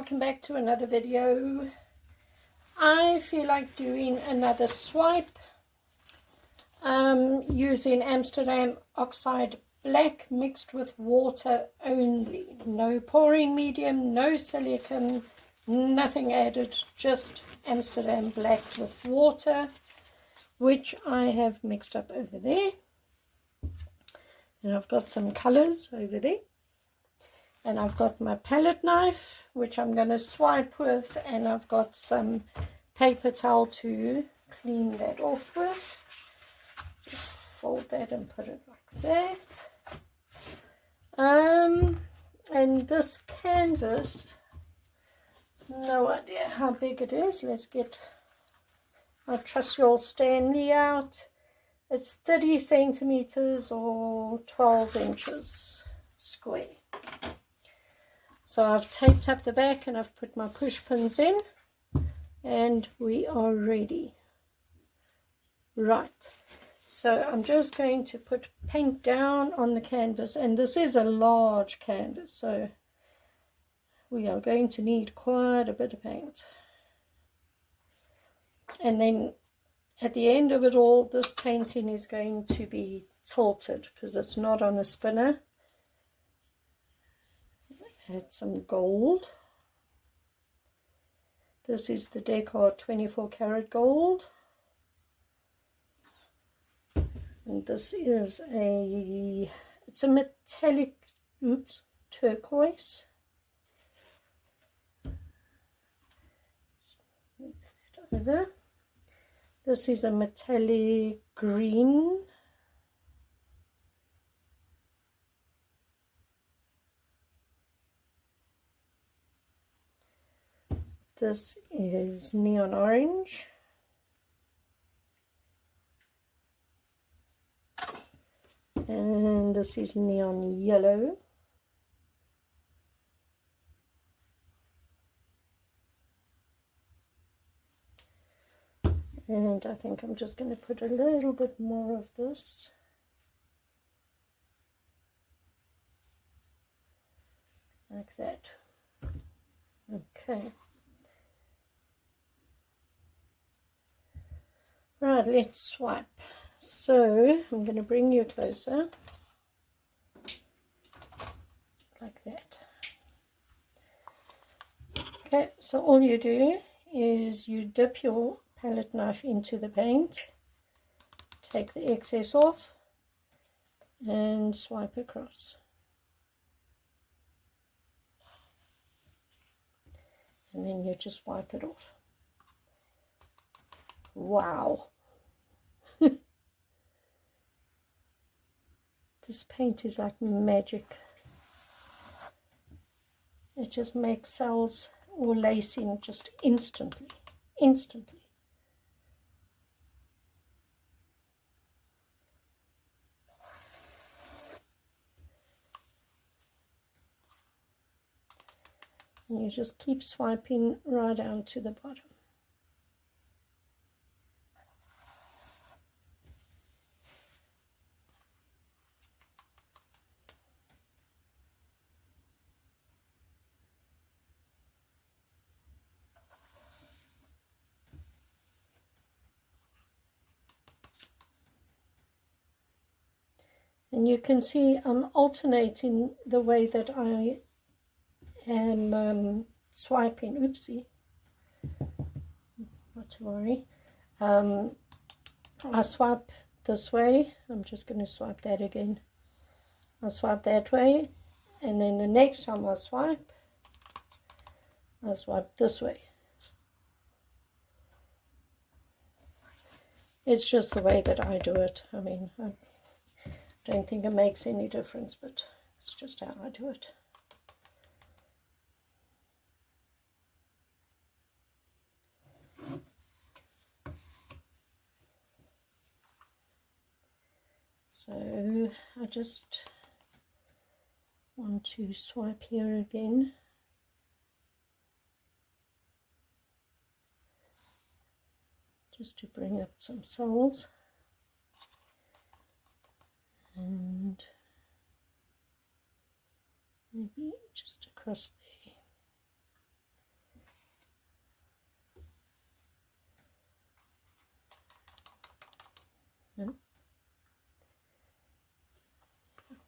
welcome back to another video. I feel like doing another swipe using Amsterdam Oxide Black mixed with water only. No pouring medium, no silicone, nothing added, just Amsterdam Black with water, which I have mixed up over there. And I've got some colors over there. And I've got my palette knife, which I'm going to swipe with, and I've got some paper towel to clean that off with. Just fold that and put it like that. And this canvas, no idea how big it is. Let's get my trusty old Stanley out. It's 30 centimeters or 12 inches square. So I've taped up the back and I've put my push pins in, and we are ready. Right, so I'm just going to put paint down on the canvas, and this is a large canvas, so we are going to need quite a bit of paint. And then at the end of it all, this painting is going to be tilted because it's not on a spinner. Add some gold. This is the Decor 24 karat gold, and this is it's a metallic turquoise. Move that over. This is a metallic green. This is neon orange. And this is neon yellow. And I think I'm just going to put a little bit more of this. Like that. Okay. Right, let's swipe. So I'm going to bring you closer, like that. Okay, so all you do is you dip your palette knife into the paint, take the excess off, and swipe across. And then you just wipe it off. Wow. This paint is like magic. It just makes cells or lacing just instantly. And you just keep swiping right down to the bottom. And you can see I'm alternating the way that I am swiping. Oopsie, not to worry. I swipe this way. I'm just going to swipe that again. I'll swipe that way, and then the next time I'll swipe this way. It's just the way that I do it. I mean, I don't think it makes any difference, but it's just how I do it. So I just want to swipe here again. Just to bring up some cells. And maybe just across there. No.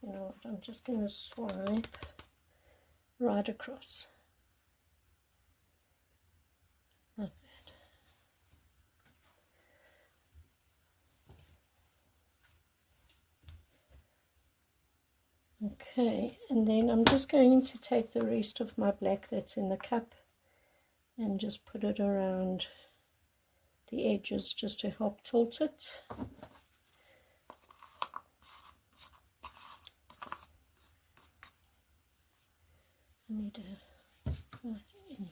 You know what, I'm just going to swipe right across. Like that. Okay, and then I'm just going to take the rest of my black that's in the cup and just put it around the edges just to help tilt it. I need a, anyway,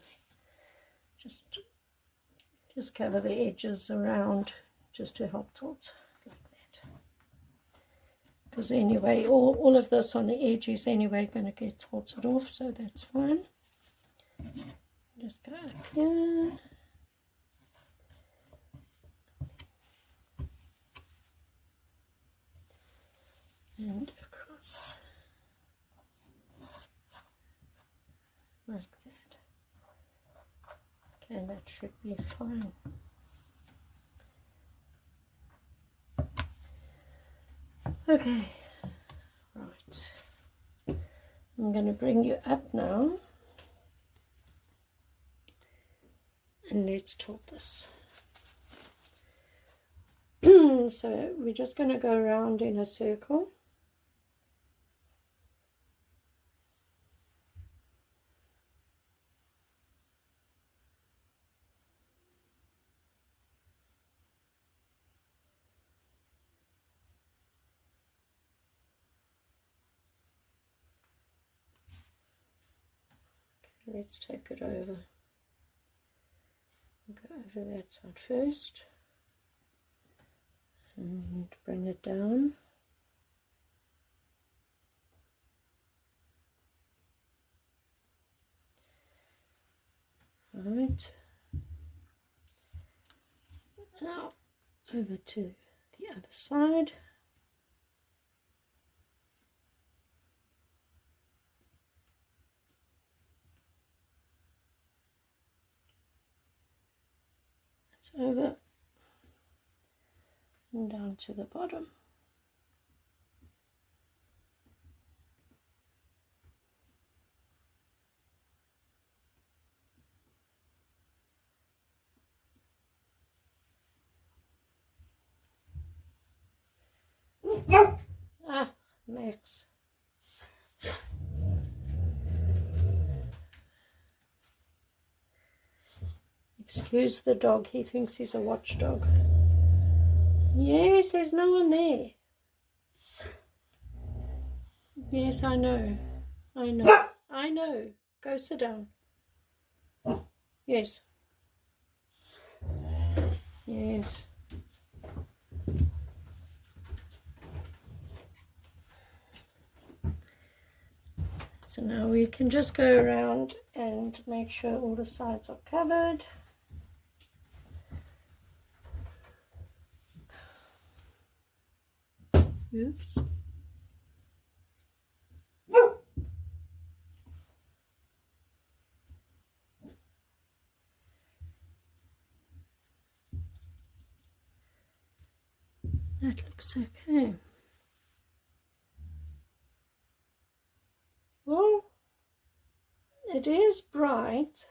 just cover the edges around just to help tilt like that. Because anyway, all of this on the edge is anyway going to get tilted off, so that's fine. Just go up here. And across. Like that. Okay, that should be fine. Okay, right. I'm going to bring you up now. And let's tilt this. So we're just going to go around in a circle. Let's take it over. Go over that side first and bring it down. Right. Now over to the other side. Over and down to the bottom. Ah, Max. Excuse the dog, he thinks he's a watchdog. Yes, there's no one there. Yes, I know. I know. I know. Go sit down. Yes. Yes. So now we can just go around and make sure all the sides are covered. Oops. That looks okay. Well, it is bright.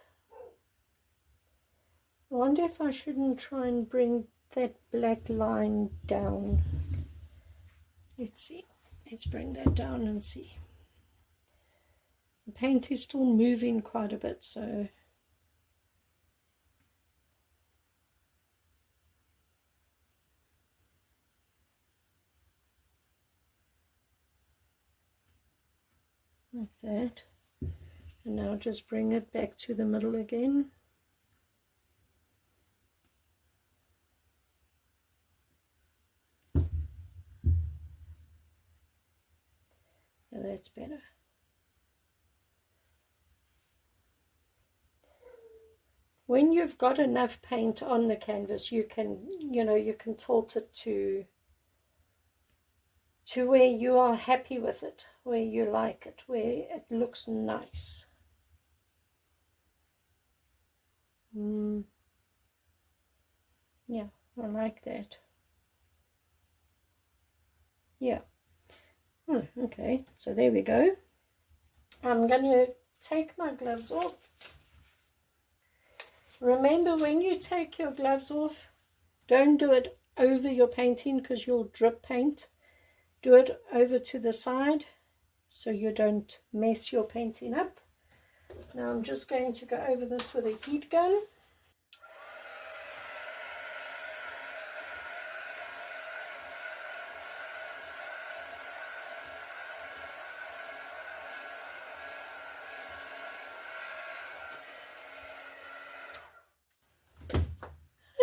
I wonder if I shouldn't try and bring that black line down. Let's see. Let's bring that down and see. The paint is still moving quite a bit, so like that. And now just bring it back to the middle again. Yeah, that's better. When you've got enough paint on the canvas, you can, you can tilt it to where you are happy with it, where you like it, where it looks nice. Yeah, I like that. Yeah. Oh, okay, so there we go. I'm going to take my gloves off. Remember, when you take your gloves off, don't do it over your painting because you'll drip paint. Do it over to the side so you don't mess your painting up. Now I'm just going to go over this with a heat gun.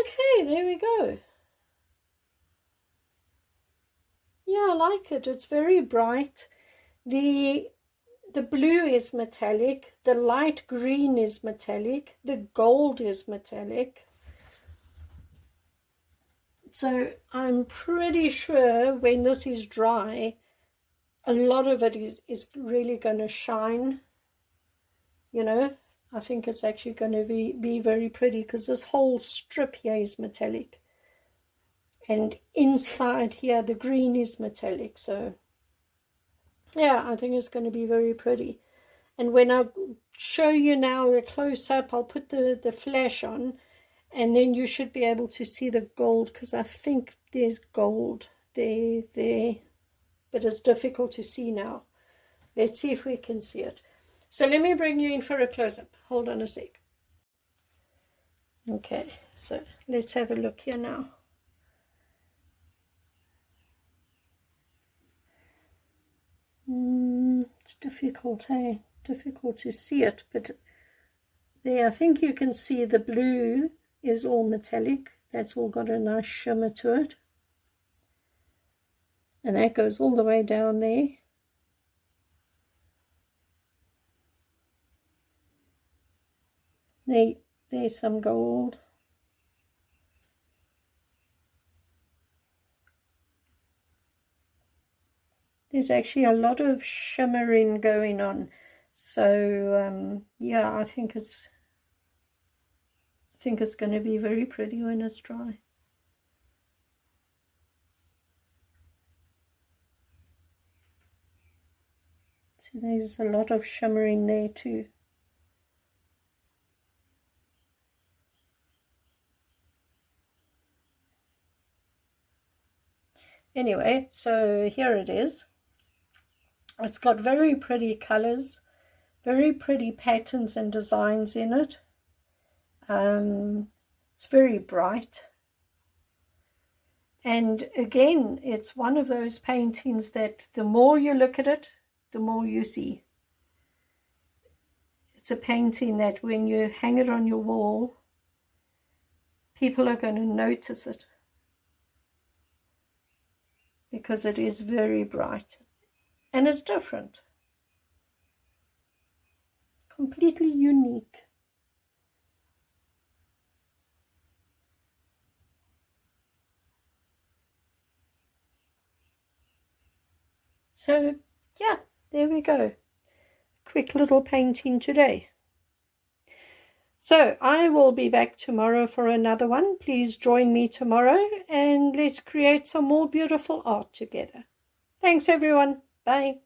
Okay, there we go. Yeah, I like it. It's very bright. The blue is metallic. The light green is metallic. The gold is metallic. So I'm pretty sure when this is dry, a lot of it is really going to shine. You know, I think it's actually going to be very pretty because this whole strip here is metallic. And inside here, the green is metallic. So, yeah, I think it's going to be very pretty. And when I show you now a close-up, I'll put the flash on. And then you should be able to see the gold because I think there's gold there. But it's difficult to see now. Let's see if we can see it. So let me bring you in for a close-up. Hold on a sec. Okay, so let's have a look here now. It's difficult, hey? Difficult to see it, but there, I think you can see the blue is all metallic. That's all got a nice shimmer to it. And that goes all the way down there. There's some gold. There's actually a lot of shimmering going on. So yeah, I think it's going to be very pretty when it's dry. See, there's a lot of shimmering there too. Anyway, so here it is. It's got very pretty colors, very pretty patterns and designs in it. It's very bright. And again, it's one of those paintings that the more you look at it, the more you see. It's a painting that when you hang it on your wall, people are going to notice it because it is very bright and it's different, completely unique. So yeah, there we go. Quick little painting today. So I will be back tomorrow for another one. Please join me tomorrow and let's create some more beautiful art together. Thanks everyone. Bye.